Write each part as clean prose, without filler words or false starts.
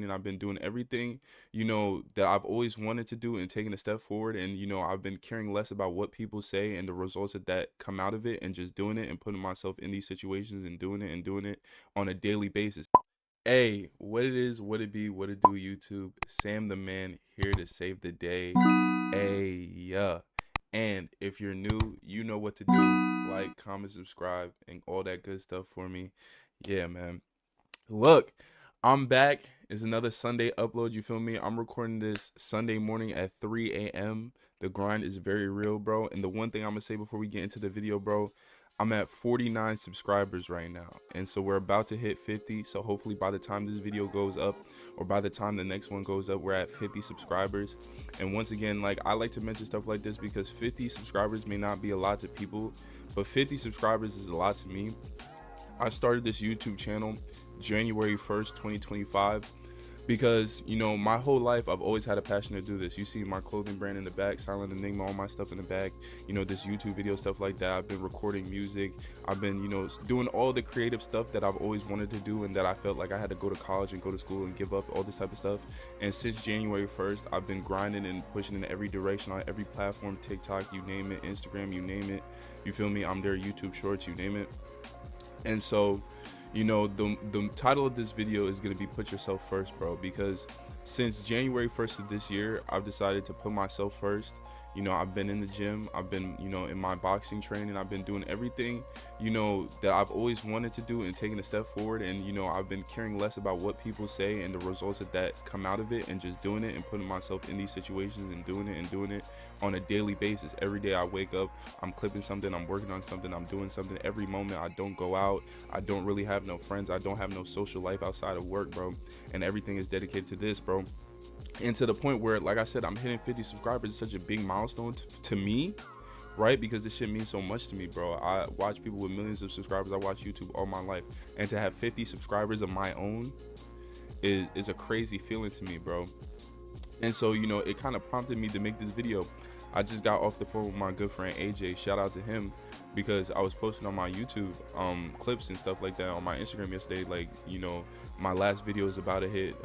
and I've been doing everything, that I've always wanted to do and taking a step forward. And, I've been caring less about what people say and the results that come out of it, and just doing it and putting myself in these situations and doing it on a daily basis. Hey, what it is, what it be, what it do, YouTube? Sam the man here to save the day. Hey, yeah. And if you're new, you know what to do. Like, comment, subscribe, and all that good stuff for me. Yeah, man. Look, I'm back. It's another Sunday upload. You feel me? I'm recording this Sunday morning at 3 a.m. The grind is very real, bro. And the one thing I'm going to say before we get into the video, bro, I'm at 49 subscribers right now. And so we're about to hit 50. So hopefully by the time this video goes up, or by the time the next one goes up, we're at 50 subscribers. And once again, like, I like to mention stuff like this because 50 subscribers may not be a lot to people, but 50 subscribers is a lot to me. I started this YouTube channel January 1st, 2025, because, my whole life I've always had a passion to do this. You see my clothing brand in the back, Silent Enigma, all my stuff in the back, this YouTube video stuff like that. I've been recording music. I've been, doing all the creative stuff that I've always wanted to do, and that I felt like I had to go to college and go to school and give up all this type of stuff. And since January 1st, I've been grinding and pushing in every direction on every platform, TikTok, you name it, Instagram, you name it. You feel me? I'm there, YouTube Shorts, you name it. And so, the title of this video is going to be Put Yourself First, bro, because since January 1st of this year, I've decided to put myself first. I've been in the gym, I've been, in my boxing training, I've been doing everything, that I've always wanted to do and taking a step forward. And, I've been caring less about what people say and the results that come out of it, and just doing it and putting myself in these situations and doing it on a daily basis. Every day I wake up, I'm clipping something, I'm working on something, I'm doing something. Every moment I don't go out, I don't really have no friends, I don't have no social life outside of work, bro. And everything is dedicated to this, bro. And to the point where, like I said, I'm hitting 50 subscribers. It's such a big milestone to me, right? Because this shit means so much to me, bro. I watch people with millions of subscribers. I watch YouTube all my life, and to have 50 subscribers of my own is a crazy feeling to me, bro. And so, it kind of prompted me to make this video. I just got off the phone with my good friend AJ. Shout out to him, because I was posting on my YouTube clips and stuff like that on my Instagram yesterday. Like, my last video is about to hit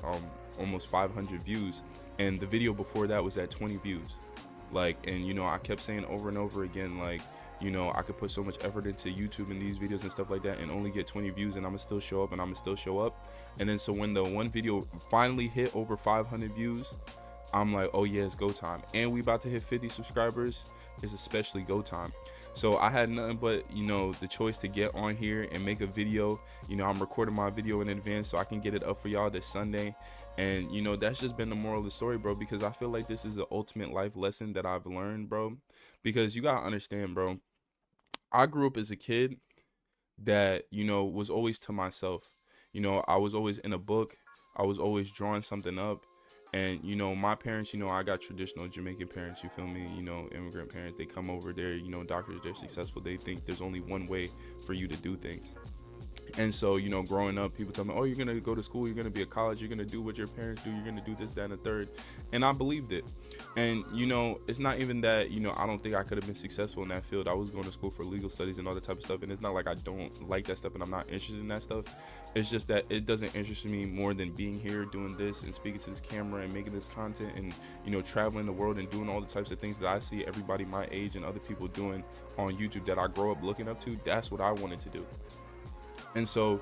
almost 500 views, and the video before that was at 20 views. Like, and I kept saying over and over again, like, I could put so much effort into YouTube and these videos and stuff like that and only get 20 views, and I'ma still show up, and I'ma still show up. And then so when the one video finally hit over 500 views, I'm like, oh yeah, it's go time. And we about to hit 50 subscribers. It's especially go time. So I had nothing but, the choice to get on here and make a video. I'm recording my video in advance so I can get it up for y'all this Sunday. And, that's just been the moral of the story, bro, because I feel like this is the ultimate life lesson that I've learned, bro. Because you gotta understand, bro, I grew up as a kid that, was always to myself. I was always in a book. I was always drawing something up. And, my parents, I got traditional Jamaican parents, you feel me, immigrant parents. They come over there, doctors, they're successful. They think there's only one way for you to do things. And so, growing up, people tell me, oh, you're going to go to school, you're going to be at college, you're going to do what your parents do, you're going to do this, that, and the third. And I believed it. And, it's not even that, I don't think I could have been successful in that field. I was going to school for legal studies and all that type of stuff. And it's not like I don't like that stuff and I'm not interested in that stuff. It's just that it doesn't interest me more than being here, doing this and speaking to this camera and making this content and, traveling the world and doing all the types of things that I see everybody my age and other people doing on YouTube that I grow up looking up to. That's what I wanted to do. And so,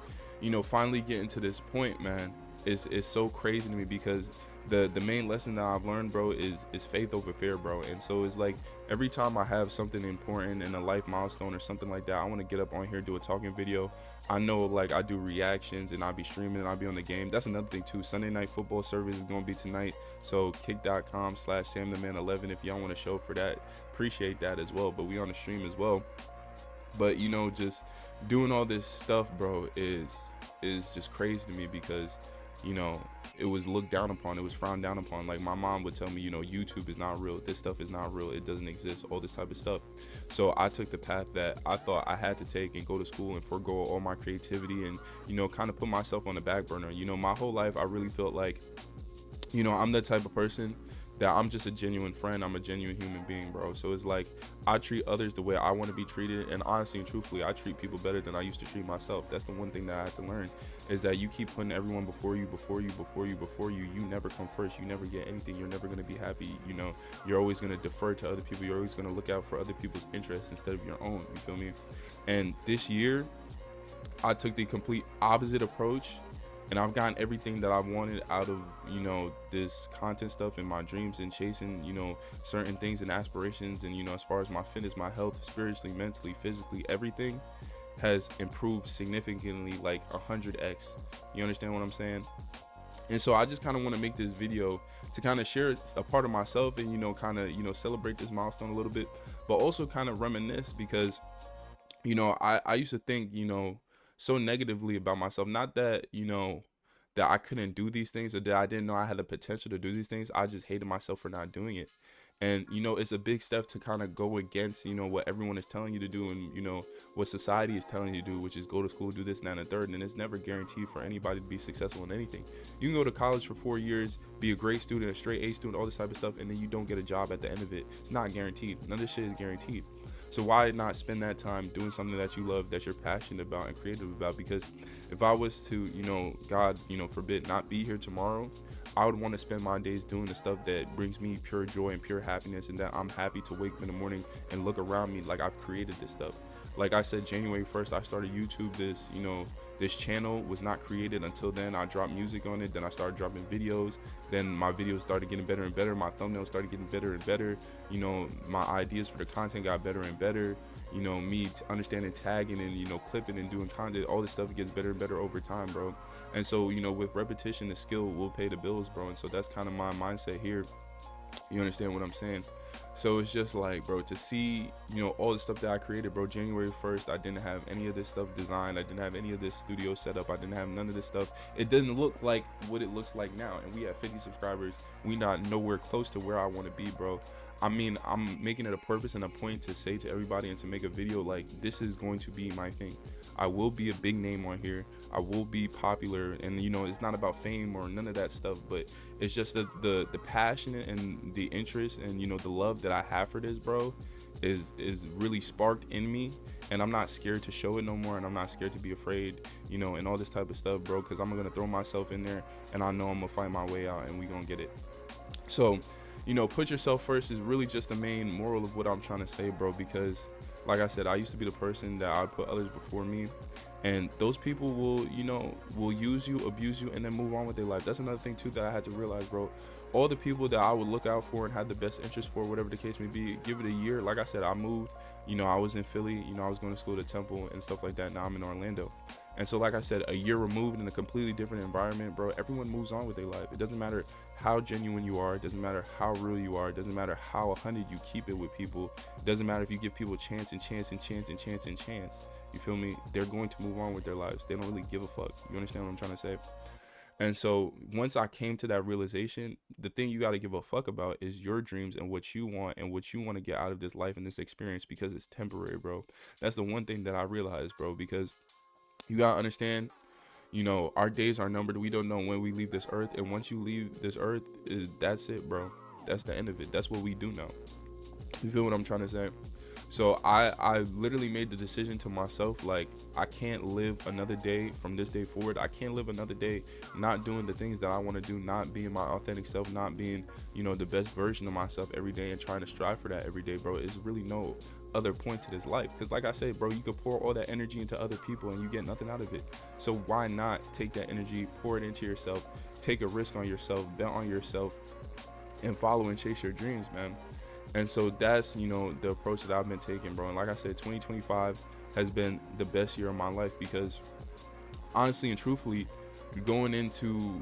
finally getting to this point, man, is so crazy to me, because the main lesson that I've learned, bro, is faith over fear, bro. And so it's like every time I have something important in a life milestone or something like that, I want to get up on here, do a talking video. I know, like, I do reactions and I'll be streaming and I'll be on the game. That's another thing too. Sunday night football service is going to be tonight. So kick.com/SamTheMan11 if y'all want to show for that. Appreciate that as well. But we on the stream as well. But, just doing all this stuff, bro, is just crazy to me, because, it was looked down upon. It was frowned down upon. Like, my mom would tell me, YouTube is not real. This stuff is not real. It doesn't exist. All this type of stuff. So I took the path that I thought I had to take and go to school and forego all my creativity and, kind of put myself on the back burner. My whole life, I really felt like, I'm the type of person that I'm just a genuine friend. I'm a genuine human being, bro. So it's like I treat others the way I want to be treated, and honestly and truthfully, I treat people better than I used to treat myself. That's the one thing that I had to learn, is that you keep putting everyone before you, before you, before you, before you. You never come first. You never get anything. You're never gonna be happy. You know, you're always gonna defer to other people. You're always gonna look out for other people's interests instead of your own. You feel me? And this year, I took the complete opposite approach, and I've gotten everything that I wanted out of, you know, this content stuff and my dreams and chasing, you know, certain things and aspirations. And, you know, as far as my fitness, my health, spiritually, mentally, physically, everything has improved significantly, like 100x. You understand what I'm saying? And so I just kind of want to make this video to kind of share a part of myself and, you know, kind of, you know, celebrate this milestone a little bit, but also kind of reminisce, because, you know, I used to think, you know, so negatively about myself. Not that, you know, that I couldn't do these things or that I didn't know I had the potential to do these things. I just hated myself for not doing it. And, you know, it's a big step to kind of go against, you know, what everyone is telling you to do, and, you know, what society is telling you to do, which is go to school, do this, and that, and the third. And it's never guaranteed for anybody to be successful in anything. You can go to college for 4 years, be a great student, a straight A student, all this type of stuff, and then you don't get a job at the end of it. It's not guaranteed. None of this shit is guaranteed. So why not spend that time doing something that you love, that you're passionate about and creative about? Because if I was to, you know, God, you know, forbid, not be here tomorrow, I would want to spend my days doing the stuff that brings me pure joy and pure happiness, and that I'm happy to wake up in the morning and look around me like I've created this stuff. Like I said, January 1st, I started YouTube. This, you know, this channel was not created until then. I dropped music on it. Then I started dropping videos. Then my videos started getting better and better. My thumbnails started getting better and better. You know, my ideas for the content got better and better. You know, me understanding tagging and, you know, clipping and doing content, all this stuff gets better and better over time, bro. And so, you know, with repetition, the skill will pay the bills, bro. And so that's kind of my mindset here. You understand what I'm saying? So it's just like, bro, to see, you know, all the stuff that I created, bro. January 1st, I didn't have any of this stuff designed. I didn't have any of this studio set up. I didn't have none of this stuff. It didn't look like what it looks like now. And we have 50 subscribers. We not nowhere close to where I want to be, bro. I mean, I'm making it a purpose and a point to say to everybody and to make a video like, this is going to be my thing. I will be a big name on here. I will be popular, and, you know, it's not about fame or none of that stuff, but it's just the passion and the interest and, you know, the love that I have for this, bro, is really sparked in me. And I'm not scared to show it no more, and I'm not scared to be afraid, you know, and all this type of stuff, bro, because I'm gonna throw myself in there, and I know I'm gonna fight my way out, and we gonna get it. So, you know, put yourself first is really just the main moral of what I'm trying to say, bro, because like I said, I used to be the person that I'd put others before me, and those people will, you know, will use you, abuse you, and then move on with their life. That's another thing too that I had to realize, bro. All the people that I would look out for and had the best interest for, whatever the case may be, give it a year. Like I said, I moved, you know, I was in Philly, you know, I was going to school at Temple and stuff like that. Now I'm in Orlando. And so, like I said, a year removed in a completely different environment, bro, everyone moves on with their life. It doesn't matter how genuine you are. It doesn't matter how real you are. It doesn't matter how 100 you keep it with people. It doesn't matter if you give people chance and chance and chance and chance and chance. You feel me? They're going to move on with their lives. They don't really give a fuck. You understand what I'm trying to say? And so once I came to that realization, the thing you got to give a fuck about is your dreams and what you want to get out of this life and this experience, because it's temporary, bro. That's the one thing that I realized, bro, because you got to understand, you know, our days are numbered. We don't know when we leave this earth. And once you leave this earth, that's it, bro. That's the end of it. That's what we do now. You feel what I'm trying to say? So I literally made the decision to myself, like, I can't live another day from this day forward. I can't live another day not doing the things that I want to do, not being my authentic self, not being, you know, the best version of myself every day and trying to strive for that every day, bro. It's really no other point to this life. Because like I said, bro, you could pour all that energy into other people and you get nothing out of it. So why not take that energy, pour it into yourself, take a risk on yourself, bet on yourself, and follow and chase your dreams, man. And so that's, you know, the approach that I've been taking, bro. And like I said, 2025 has been the best year of my life, because honestly and truthfully, going into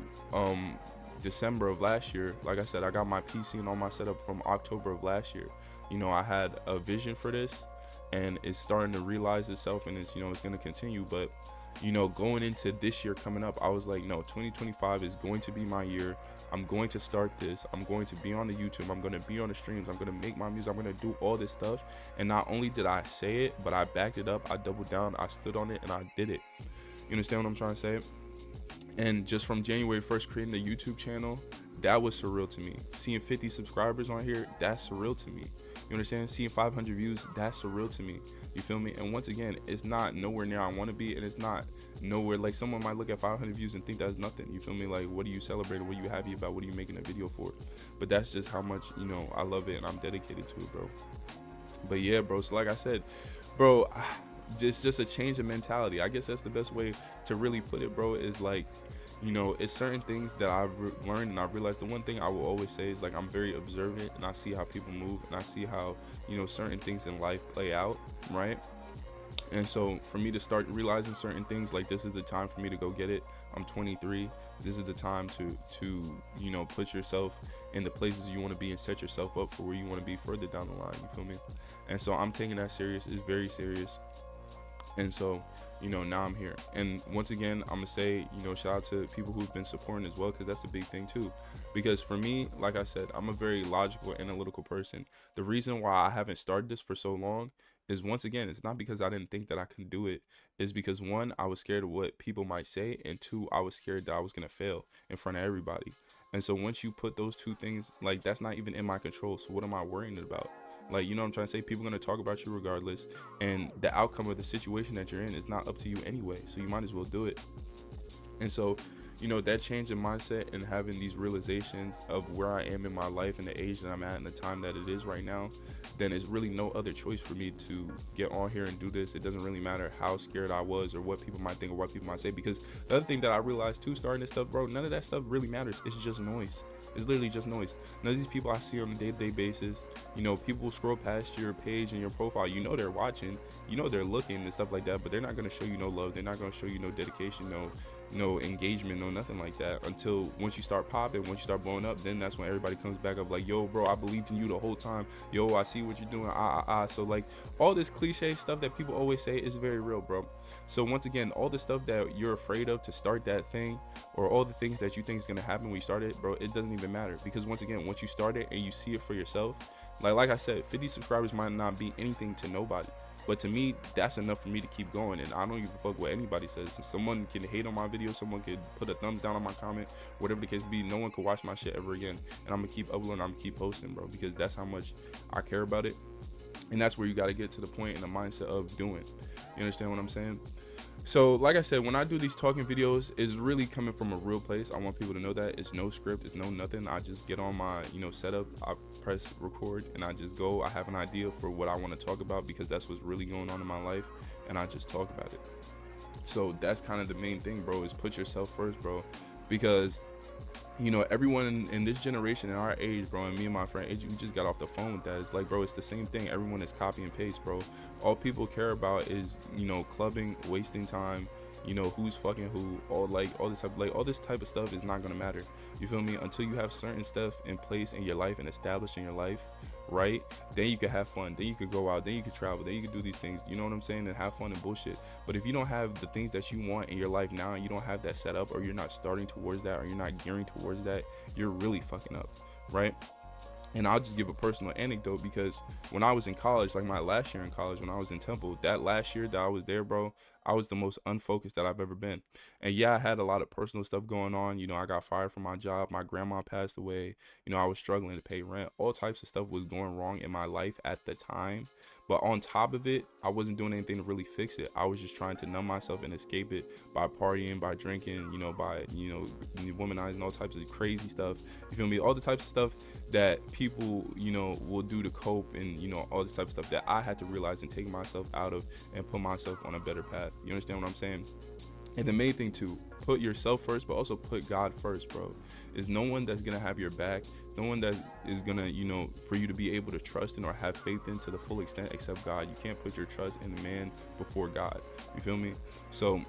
December of last year, like I said, I got my PC and all my setup from October of last year. You know, I had a vision for this, and it's starting to realize itself, and it's, you know, it's going to continue. But, you know, going into this year coming up, I was like, no, 2025 is going to be my year. I'm going to start this. I'm going to be on the YouTube. I'm going to be on the streams. I'm going to make my music. I'm going to do all this stuff. And not only did I say it, but I backed it up. I doubled down. I stood on it, and I did it. You understand what I'm trying to say? And just from January 1st creating the YouTube channel, that was surreal to me. Seeing 50 subscribers on here, that's surreal to me. You understand? Seeing 500 views, that's surreal to me. You feel me? And once again, it's not nowhere near I want to be, and it's not nowhere, like, someone might look at 500 views and think that's nothing. You feel me? Like, what are you celebrating? What are you happy about? What are you making a video for? But that's just how much, you know, I love it and I'm dedicated to it, bro. But yeah, bro, so like I said, bro, just a change of mentality. I guess that's the best way to really put it, bro, is like, you know, it's certain things that I've learned, and I've realized the one thing I will always say is, like, I'm very observant, and I see how people move, and I see how, you know, certain things in life play out, right? And so for me to start realizing certain things, like, this is the time for me to go get it. I'm 23. This is the time to you know, put yourself in the places you want to be and set yourself up for where you want to be further down the line. You feel me? And so I'm taking that serious. It's very serious. And so, you know, now I'm here. And once again, I'm gonna say, you know, shout out to people who've been supporting as well, because that's a big thing too. Because for me, like I said, I'm a very logical, analytical person. The reason why I haven't started this for so long is, once again, it's not because I didn't think that I could do it. It's because, one, I was scared of what people might say, and two, I was scared that I was gonna fail in front of everybody. And so once you put those two things, like, that's not even in my control. So what am I worrying about? Like, you know what I'm trying to say? People are going to talk about you regardless, and the outcome of the situation that you're in is not up to you anyway, so you might as well do it. And so, you know, that change in mindset and having these realizations of where I am in my life and the age that I'm at and the time that it is right now, then it's really no other choice for me to get on here and do this. It doesn't really matter how scared I was or what people might think or what people might say, because the other thing that I realized too, starting this stuff, bro, none of that stuff really matters. It's just noise. It's literally just noise. None of these people I see on a day-to-day basis, you know, people scroll past your page and your profile, you know they're watching, you know they're looking and stuff like that, but they're not going to show you no love. They're not going to show you no dedication, no engagement, no nothing like that, until once you start popping, once you start blowing up, then that's when everybody comes back up like, yo, bro, I believed in you the whole time. Yo, I see what you're doing. So, like, all this cliche stuff that people always say is very real, bro. So once again, all the stuff that you're afraid of to start that thing, or all the things that you think is going to happen when you start it, bro, it doesn't even matter, because once again, once you start it and you see it for yourself, like I said, 50 subscribers might not be anything to nobody, but to me, that's enough for me to keep going. And I don't even fuck what anybody says. So someone can hate on my video, someone could put a thumbs down on my comment, whatever the case be, no one could watch my shit ever again. And I'm gonna keep uploading, I'm gonna keep posting, bro, because that's how much I care about it. And that's where you gotta get to the point and the mindset of doing. You understand what I'm saying? So like I said, when I do these talking videos, it's really coming from a real place. I want people to know that it's no script, it's no nothing. I just get on my, you know, setup, I press record, and I just go. I have an idea for what I want to talk about, because that's what's really going on in my life, and I just talk about it. So that's kind of the main thing, bro, is put yourself first, bro, because, you know, everyone in this generation, in our age, bro, and me and my friend age, we just got off the phone with that. It's like, bro, it's the same thing. Everyone is copy and paste, bro. All people care about is, you know, clubbing, wasting time, you know, who's fucking who, all this type of stuff is not gonna matter. You feel me? Until you have certain stuff in place in your life and established in your life, right? Then you could have fun, then you could go out, then you could travel, then you could do these things, you know what I'm saying, and have fun and bullshit. But if you don't have the things that you want in your life now, and you don't have that set up, or you're not starting towards that, or you're not gearing towards that, you're really fucking up, right? And I'll just give a personal anecdote, because when I was in college, like my last year in college, when I was in Temple, that last year that I was there, bro, I was the most unfocused that I've ever been. And yeah, I had a lot of personal stuff going on. You know, I got fired from my job. My grandma passed away. You know, I was struggling to pay rent. All types of stuff was going wrong in my life at the time. But on top of it, I wasn't doing anything to really fix it. I was just trying to numb myself and escape it by partying, by drinking, you know, by, you know, womanizing, all types of crazy stuff. You feel me? All the types of stuff that people, you know, will do to cope, and, you know, all this type of stuff that I had to realize and take myself out of and put myself on a better path. You understand what I'm saying? And the main thing too, put yourself first, but also put God first, bro. There's no one that's gonna have your back. No one that is gonna, you know, for you to be able to trust in or have faith in to the full extent except God. You can't put your trust in man before God. You feel me? So,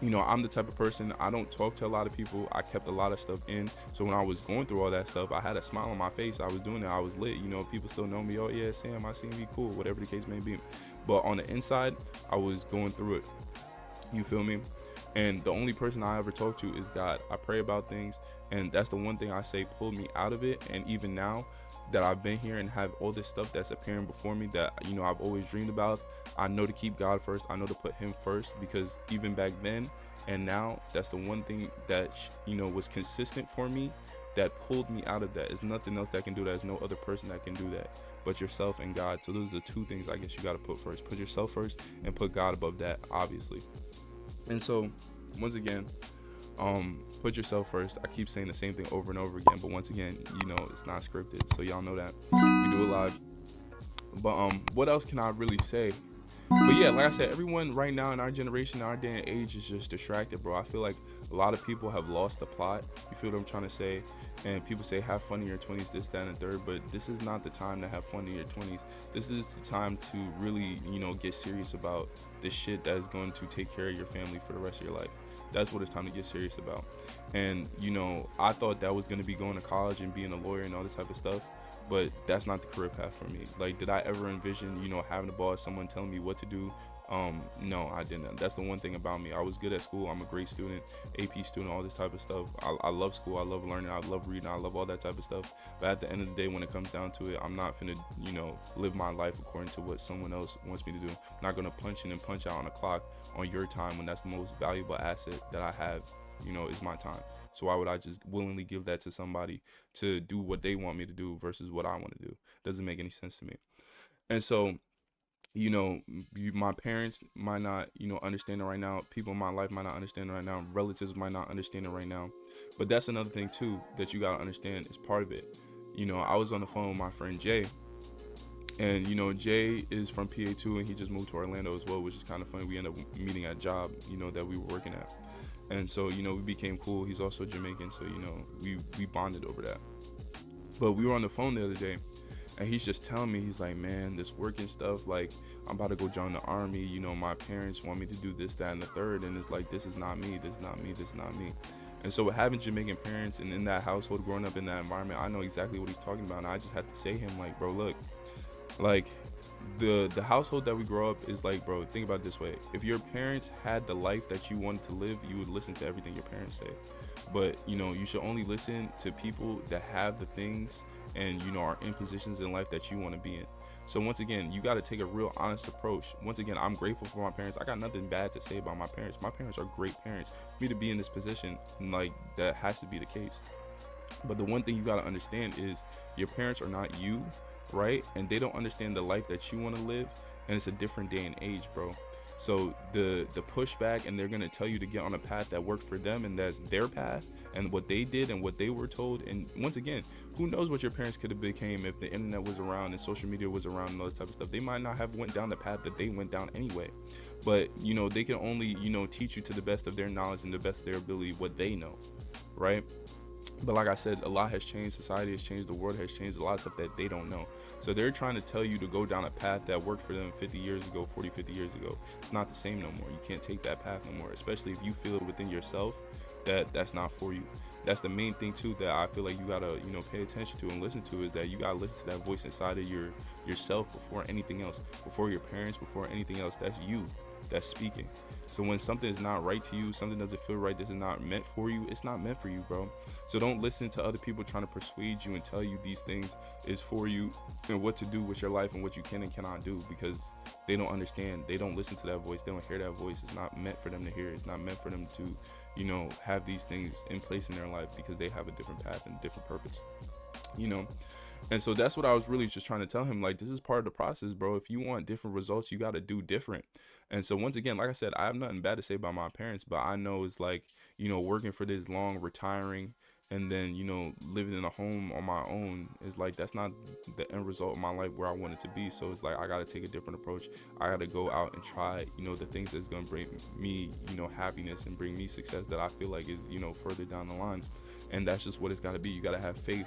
you know, I'm the type of person, I don't talk to a lot of people. I kept a lot of stuff in. So when I was going through all that stuff, I had a smile on my face. I was doing it. I was lit. You know, people still know me. Oh yeah, Sam, I seen you, cool, whatever the case may be. But on the inside, I was going through it. You feel me? And the only person I ever talk to is God. I pray about things, and that's the one thing I say pulled me out of it. And even now that I've been here and have all this stuff that's appearing before me that, you know, I've always dreamed about, I know to keep God first. I know to put him first, because even back then and now, that's the one thing that, you know, was consistent for me that pulled me out of that. There's nothing else that can do that. There's no other person that can do that but yourself and God. So those are the two things I guess you got to put first. Put yourself first and put God above that, obviously. And so once again, put yourself first. I keep saying the same thing over and over again, but once again, you know, it's not scripted, so y'all know that we do it live. But what else can I really say? But yeah, like I said, everyone right now in our generation, our day and age, is just distracted, bro. I feel like a lot of people have lost the plot. You feel what I'm trying to say? And people say have fun in your 20s, this, that, and the third, but this is not the time to have fun in your 20s. This is the time to really, you know, get serious about the shit that is going to take care of your family for the rest of your life. That's what it's time to get serious about. And, you know, I thought that was going to be going to college and being a lawyer and all this type of stuff, but that's not the career path for me. Like, did I ever envision, you know, having a boss, someone telling me what to do? No, I didn't. That's the one thing about me. I was good at school. I'm a great student, AP student, all this type of stuff. I love school. I love learning. I love reading. I love all that type of stuff. But at the end of the day, when it comes down to it, I'm not finna, you know, live my life according to what someone else wants me to do. I'm not gonna punch in and punch out on a clock on your time when that's the most valuable asset that I have, you know, is my time. So why would I just willingly give that to somebody to do what they want me to do versus what I want to do? Doesn't make any sense to me. And so, you know, my parents might not, you know, understand it right now. People in my life might not understand it right now. Relatives might not understand it right now. But that's another thing too that you gotta understand is part of it. You know, I was on the phone with my friend Jay, and you know, Jay is from PA too, and he just moved to Orlando as well, which is kind of funny. We ended up meeting at a job, you know, that we were working at, and so, you know, we became cool. He's also Jamaican, so, you know, we bonded over that. But we were on the phone the other day, and he's just telling me, he's like, man, this working stuff, like, I'm about to go join the army. You know, my parents want me to do this, that, and the third. And it's like, this is not me. This is not me. This is not me. And so with having Jamaican parents and in that household, growing up in that environment, I know exactly what he's talking about. And I just had to say to him, like, bro, look, like, the household that we grow up is like, bro, think about it this way. If your parents had the life that you wanted to live, you would listen to everything your parents say. But, you know, you should only listen to people that have the things and, you know, are in positions in life that you want to be in. So once again, you got to take a real honest approach. Once again, I'm grateful for my parents. I got nothing bad to say about my parents. My parents are great parents. For me to be in this position, like, that has to be the case. But the one thing you got to understand is your parents are not you, right? And they don't understand the life that you want to live. And it's a different day and age, bro. So the pushback, and they're going to tell you to get on a path that worked for them, and that's their path and what they did and what they were told. And once again, who knows what your parents could have became if the internet was around and social media was around and all this type of stuff. They might not have went down the path that they went down anyway. But, you know, they can only, you know, teach you to the best of their knowledge and the best of their ability what they know, right? But like I said, a lot has changed. Society has changed. The world has changed. A lot of stuff that they don't know. So they're trying to tell you to go down a path that worked for them 50 years ago, 40, 50 years ago. It's not the same no more. You can't take that path no more, especially if you feel within yourself that that's not for you. That's the main thing too that I feel like you gotta, you know, pay attention to and listen to, is that you gotta listen to that voice inside of yourself before anything else, before your parents, before anything else. That's you that's speaking. So when something is not right to you, something doesn't feel right, this is not meant for you, it's not meant for you, bro. So don't listen to other people trying to persuade you and tell you these things is for you and what to do with your life and what you can and cannot do, because they don't understand. They don't listen to that voice. They don't hear that voice. It's not meant for them to hear. It's not meant for them to, you know, have these things in place in their life, because they have a different path and a different purpose, you know. And so that's what I was really just trying to tell him. Like, this is part of the process, bro. If you want different results, you got to do different. And so once again, like I said, I have nothing bad to say about my parents, but I know it's like, you know, working for this long, retiring, and then, you know, living in a home on my own is like, that's not the end result of my life where I want it to be. So it's like, I got to take a different approach. I got to go out and try, you know, the things that's going to bring me, you know, happiness and bring me success that I feel like is, you know, further down the line. And that's just what it's got to be. You got to have faith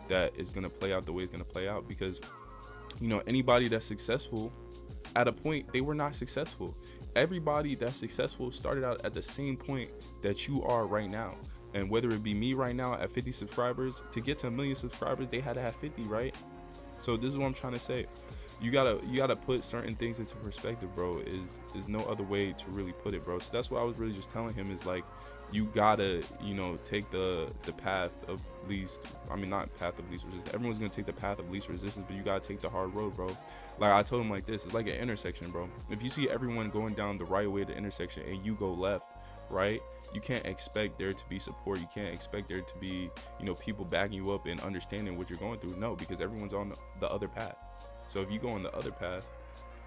that is going to play out the way it's going to play out, because, you know, anybody that's successful at a point, they were not successful. Everybody that's successful started out at the same point that you are right now. And whether it be me right now at 50 subscribers, to get to 1 million subscribers, they had to have 50, right? So this is what I'm trying to say. You gotta put certain things into perspective, bro. Is no other way to really put it, bro. So that's what I was really just telling him, is like, you gotta, you know, take the path of least, I mean, not path of least resistance. Everyone's gonna take the path of least resistance, but you gotta take the hard road, bro. Like I told him, like, this, it's like an intersection, bro. If you see everyone going down the right way at the intersection and you go left, right? You can't expect there to be support. You can't expect there to be, people backing you up and understanding what you're going through. No, because everyone's on the other path. So if you go on the other path,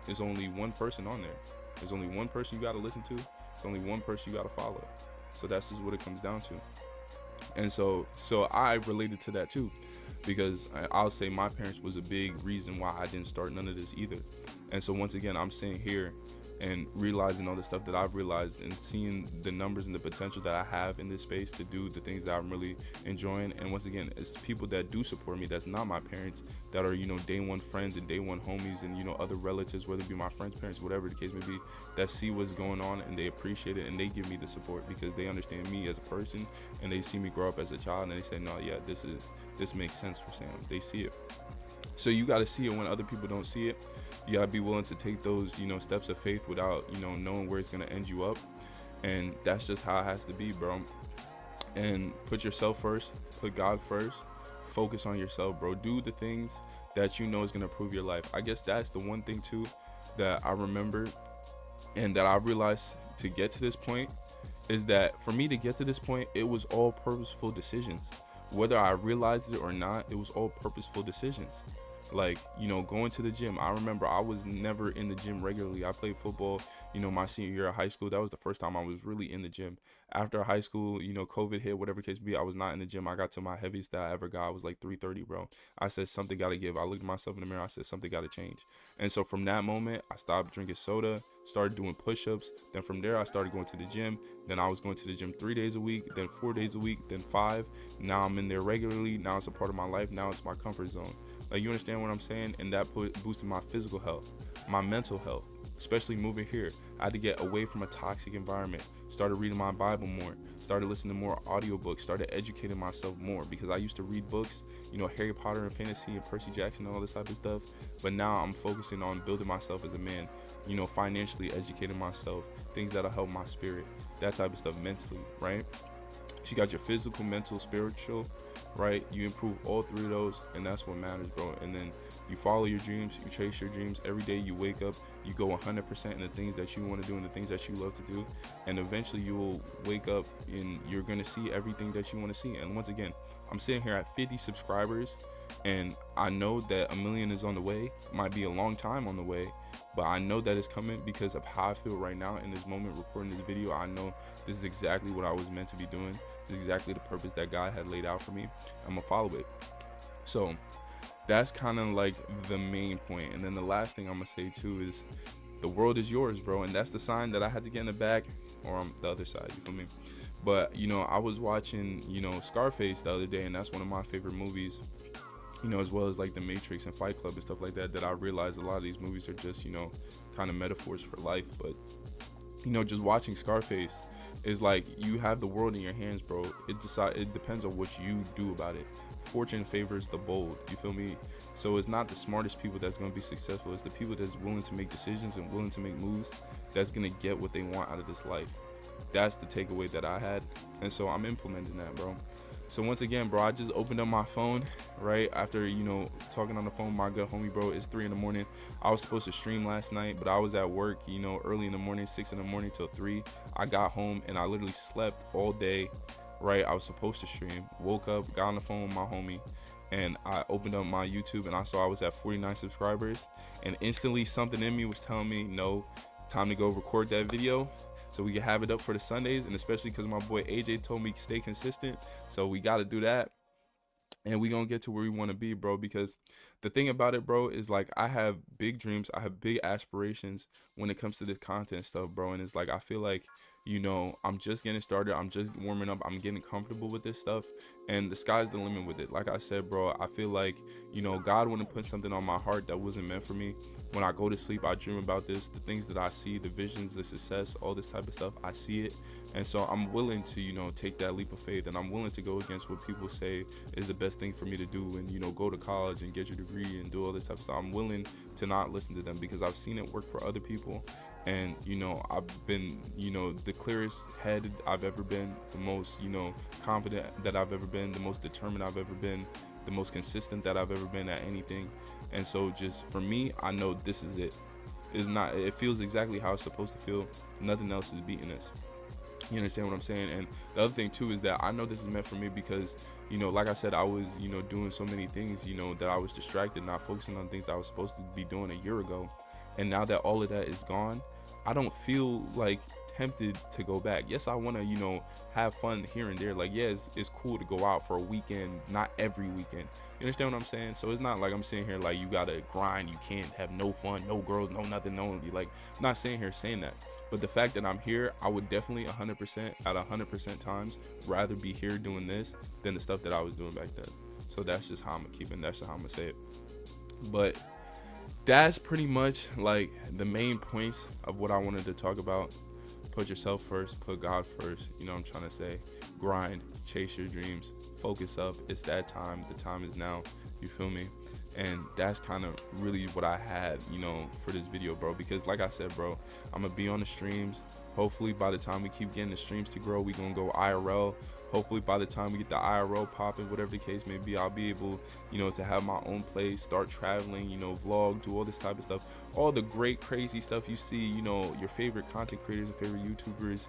there's only one person on there. There's only one person you got to listen to. There's only one person you got to follow. So that's just what it comes down to. And so I related to that too, because I'll say my parents was a big reason why I didn't start none of this either. And so once again, I'm sitting here and realizing all the stuff that I've realized and seeing the numbers and the potential that I have in this space to do the things that I'm really enjoying. And once again, it's people that do support me, that's not my parents, that are, day one friends and day one homies and, other relatives, whether it be my friends' parents, whatever the case may be, that see what's going on and they appreciate it and they give me the support because they understand me as a person and they see me grow up as a child and they say, no, yeah, this makes sense for Sam. They see it. So you got to see it when other people don't see it. You got to be willing to take those, steps of faith without, knowing where it's going to end you up. And that's just how it has to be, bro. And put yourself first, put God first, focus on yourself, bro. Do the things that is going to improve your life. I guess that's the one thing too that I remember and that I realized to get to this point is that for me to get to this point, it was all purposeful decisions. Whether I realized it or not, it was all purposeful decisions. Like, going to the gym. I remember I was never in the gym regularly. I played football, my senior year of high school. That was the first time I was really in the gym. After high school, COVID hit, whatever case be, I was not in the gym. I got to my heaviest that I ever got. I was like 330, bro. I said something got to give. I looked at myself in the mirror. I said something got to change. And so from that moment, I stopped drinking soda, started doing push-ups. Then from there, I started going to the gym. Then I was going to the gym 3 days a week, then 4 days a week, then 5. Now I'm in there regularly. Now it's a part of my life. Now it's my comfort zone. Like, you understand what I'm saying? And that boosted my physical health, my mental health, especially moving here. I had to get away from a toxic environment, started reading my Bible more, started listening to more audiobooks, started educating myself more because I used to read books, Harry Potter and fantasy and Percy Jackson and all this type of stuff. But now I'm focusing on building myself as a man, financially educating myself, things that'll help my spirit, that type of stuff mentally, right? So you got your physical, mental, spiritual, right? You improve all three of those, and that's what matters, bro. And then you follow your dreams, you chase your dreams. Every day you wake up, you go 100% in the things that you want to do and the things that you love to do. And eventually you will wake up and you're going to see everything that you want to see. And once again, I'm sitting here at 50 subscribers, and I know that 1 million is on the way. Might be a long time on the way, but I know that it's coming because of how I feel right now in this moment recording this video. I know this is exactly what I was meant to be doing. This is exactly the purpose that God had laid out for me. I'm gonna follow it. So that's kind of like the main point. And then the last thing I'm gonna say too is the world is yours, bro. And that's the sign that I had to get in the back, or on the other side, you feel me? But I was watching Scarface the other day, and that's one of my favorite movies, as well as like The Matrix and Fight Club and stuff like that I realized a lot of these movies are just kind of metaphors for life. But just watching Scarface is like you have the world in your hands, bro. It depends on what you do about it. Fortune favors the bold, you feel me? So it's not the smartest people that's going to be successful. It's the people that's willing to make decisions and willing to make moves that's going to get what they want out of this life. That's the takeaway that I had, and so I'm implementing that, bro. So once again, bro, I just opened up my phone right after talking on the phone with my good homie, bro. It's 3 a.m. I was supposed to stream last night, but I was at work early in the morning, 6 a.m. till 3. I got home and I literally slept all day, right? I was supposed to stream, woke up, got on the phone with my homie, and I opened up my YouTube and I saw I was at 49 subscribers, and instantly something in me was telling me, no, time to go record that video so we can have it up for the Sundays. And especially because my boy AJ told me stay consistent, so we got to do that, and we gonna get to where we want to be, bro. Because the thing about it, bro, is like I have big dreams, I have big aspirations when it comes to this content stuff, bro. And it's like I feel like I'm just getting started, I'm just warming up, I'm getting comfortable with this stuff, and the sky's the limit with it. Like I said, bro, I feel like God wouldn't put something on my heart that wasn't meant for me. When I go to sleep, I dream about this, the things that I see, the visions, the success, all this type of stuff, I see it. And so I'm willing to take that leap of faith, and I'm willing to go against what people say is the best thing for me to do, and go to college and get your degree and do all this type of stuff. I'm willing to not listen to them because I've seen it work for other people. And I've been the clearest headed I've ever been, the most confident that I've ever been, the most determined I've ever been, the most consistent that I've ever been at anything. And so just for me, I know this is it. It feels exactly how it's supposed to feel. Nothing else is beating this. You understand what I'm saying? And the other thing too is that I know this is meant for me because, like I said, I was, doing so many things, that I was distracted, not focusing on things that I was supposed to be doing a year ago. And now that all of that is gone, I don't feel like tempted to go back. Yes, I want to, have fun here and there. Like, yeah, it's cool to go out for a weekend, not every weekend. You understand what I'm saying? So it's not like I'm sitting here like you gotta grind, you can't have no fun, no girls, no nothing, no, like, I'm not sitting here saying that. But the fact that I'm here, I would definitely 100% at 100% times rather be here doing this than the stuff that I was doing back then. So that's just how I'm gonna keep it. That's just how I'm gonna say it. But that's pretty much like the main points of what I wanted to talk about. Put yourself first, put God first. You know what I'm trying to say? Grind, chase your dreams, focus up. It's that time. The time is now. You feel me? And that's kind of really what I had, for this video, bro. Because like I said, bro, I'm going to be on the streams. Hopefully by the time we keep getting the streams to grow, we going to go IRL. Hopefully by the time we get the IRL popping, whatever the case may be, I'll be able, to have my own place, start traveling, vlog, do all this type of stuff. All the great, crazy stuff you see, your favorite content creators, your favorite YouTubers,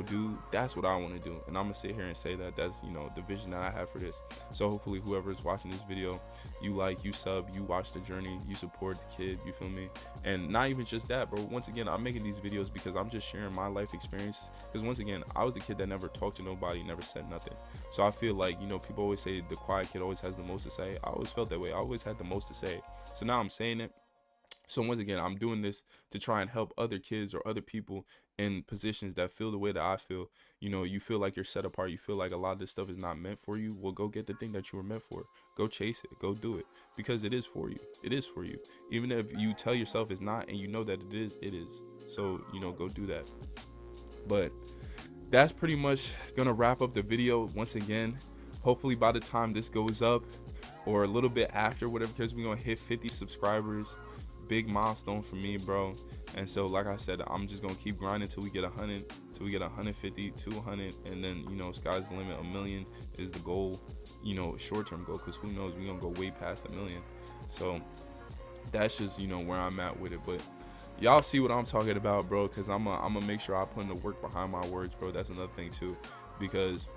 do. That's what I want to do. And I'm going to sit here and say that that's, the vision that I have for this. So hopefully whoever is watching this video, you like, you sub, you watch the journey, you support the kid, you feel me? And not even just that, bro. Once again, I'm making these videos because I'm just sharing my life experience. Because once again, I was a kid that never talked to nobody, never said nothing. So I feel like, people always say the quiet kid always has the most to say. I always felt that way. I always had the most to say. So now I'm saying it. So once again, I'm doing this to try and help other kids or other people in positions that feel the way that I feel. You feel like you're set apart. You feel like a lot of this stuff is not meant for you. Well, go get the thing that you were meant for. Go chase it. Go do it. Because it is for you. It is for you. Even if you tell yourself it's not and you know that it is, it is. So, go do that. But that's pretty much gonna wrap up the video. Once again, hopefully by the time this goes up or a little bit after, whatever, because we're gonna hit 50 subscribers. Big milestone for me, bro. And so like I said, I'm just gonna keep grinding till we get 100, till we get 150, 200, and then sky's the limit. 1 million is the goal, short-term goal, because who knows, we're gonna go way past 1 million. So that's just where I'm at with it. But y'all see what I'm talking about, bro, because I'm gonna make sure I put in the work behind my words, bro. That's another thing too, because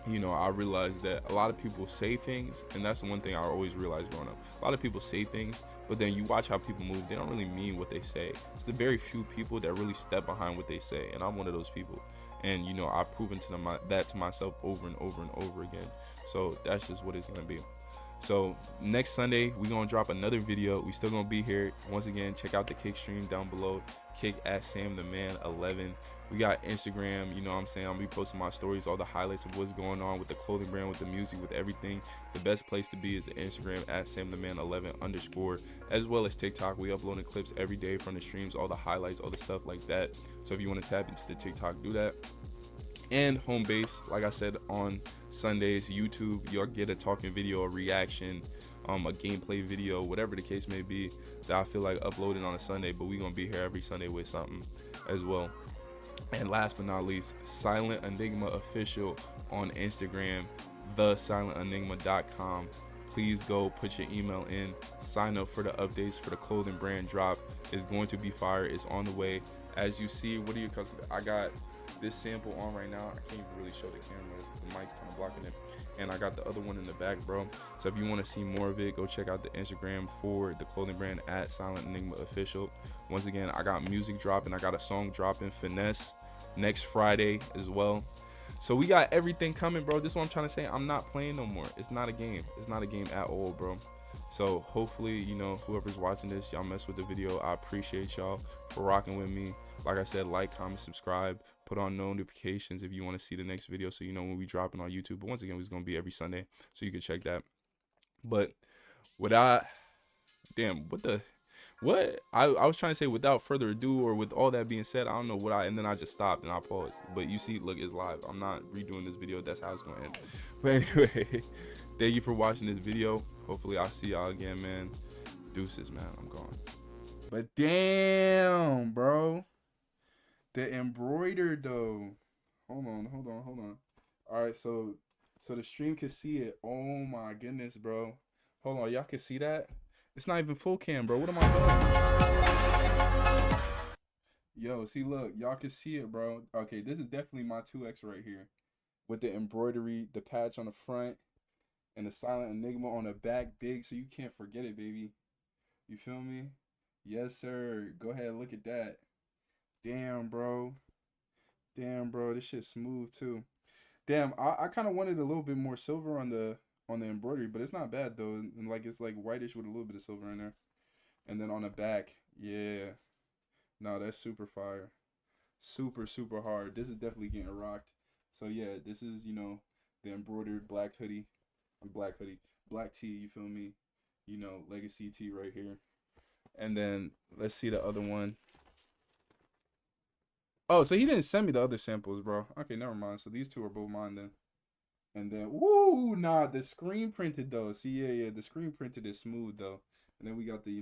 I realized that a lot of people say things, and that's the one thing I always realized growing up. A lot of people say things, but then you watch how people move, they don't really mean what they say. It's the very few people that really step behind what they say, and I'm one of those people. And I've proven to them that to myself over and over and over again. So that's just what it's gonna be. So next Sunday, we're gonna drop another video. We still gonna be here. Once again, check out the kick stream down below. Kick at Sam the Man 11. We got Instagram, I'm gonna be posting my stories, all the highlights of what's going on with the clothing brand, with the music, with everything. The best place to be is the Instagram at Sam the Man 11 _ as well as TikTok. We uploading clips every day from the streams, all the highlights, all the stuff like that. So if you want to tap into the TikTok, do that. And home base, like I said, on Sundays, YouTube, you'll get a talking video, a reaction, a gameplay video, whatever the case may be, that I feel like uploading on a Sunday. But we're gonna be here every Sunday with something as well. And last but not least, Silent Enigma Official on Instagram, thesilitenigma.com. Please go put your email in, sign up for the updates for the clothing brand drop. It's going to be fire. It's on the way. As you see, I got this sample on right now. I can't even really show the camera. The mic's kind of blocking it. And I got the other one in the back, bro. So if you want to see more of it, go check out the Instagram for the clothing brand at Silent Enigma Official. Once again, I got music dropping. I got a song dropping, Finesse, next Friday as well. So we got everything coming, bro. This is what I'm trying to say. I'm not playing no more. It's not a game. It's not a game at all, bro. So hopefully, whoever's watching this, y'all mess with the video. I appreciate y'all for rocking with me. Like I said, like, comment, subscribe, put on notifications if you want to see the next video, so you know when we dropping on YouTube. But once again, it's going to be every Sunday, so you can check that. But without, I was trying to say without further ado, or with all that being said, I don't know and then I just stopped and I paused. But you see, look, it's live. I'm not redoing this video. That's how it's going to end. But anyway, thank you for watching this video. Hopefully I'll see y'all again, man. Deuces, man. I'm gone. But damn, bro. The embroidered though. Hold on. All right, so the stream can see it. Oh my goodness, bro. Hold on, y'all can see that? It's not even full cam, bro. What am I doing? Yo, see, look, y'all can see it, bro. Okay, this is definitely my 2X right here with the embroidery, the patch on the front, and the silent enigma on the back, big, so you can't forget it, baby. You feel me? Yes, sir. Go ahead, look at that. Damn, bro. Damn, bro. This shit's smooth too. Damn, I kind of wanted a little bit more silver on the embroidery, but it's not bad though. And like it's like whitish with a little bit of silver in there. And then on the back, yeah. No, that's super fire. Super, super hard. This is definitely getting rocked. So yeah, this is, the embroidered black hoodie. Black hoodie. Black tee, you feel me? Legacy tee right here. And then let's see the other one. Oh, so he didn't send me the other samples, bro. Okay, never mind. So these two are both mine then. And then, woo, nah, the screen printed though. See, yeah, the screen printed is smooth though. And then we got the,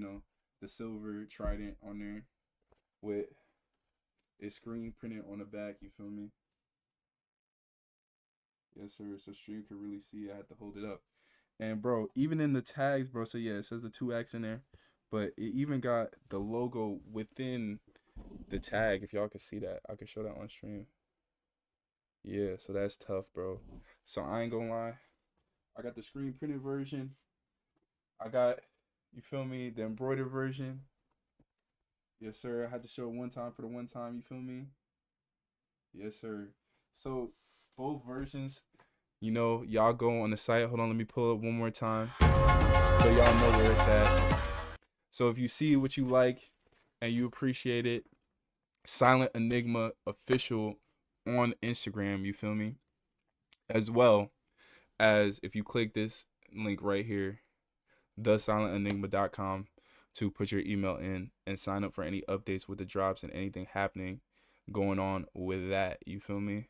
the silver trident on there with it screen printed on the back. You feel me? Yes, sir. So stream could really see. I had to hold it up. And bro, even in the tags, bro. So yeah, it says the 2X in there, but it even got the logo within the tag. If y'all can see that, I can show that on stream. Yeah, so that's tough, bro. So I ain't gonna lie. I got the screen printed version. I got, you feel me, the embroidered version. Yes, sir. I had to show it one time for the one time. You feel me? Yes, sir. So both versions, y'all go on the site. Hold on, let me pull up one more time so y'all know where it's at. So if you see what you like and you appreciate it, Silent Enigma official on Instagram. You feel me? As well as if you click this link right here, thesilitenigma.com, to put your email in and sign up for any updates with the drops and anything happening going on with that. You feel me?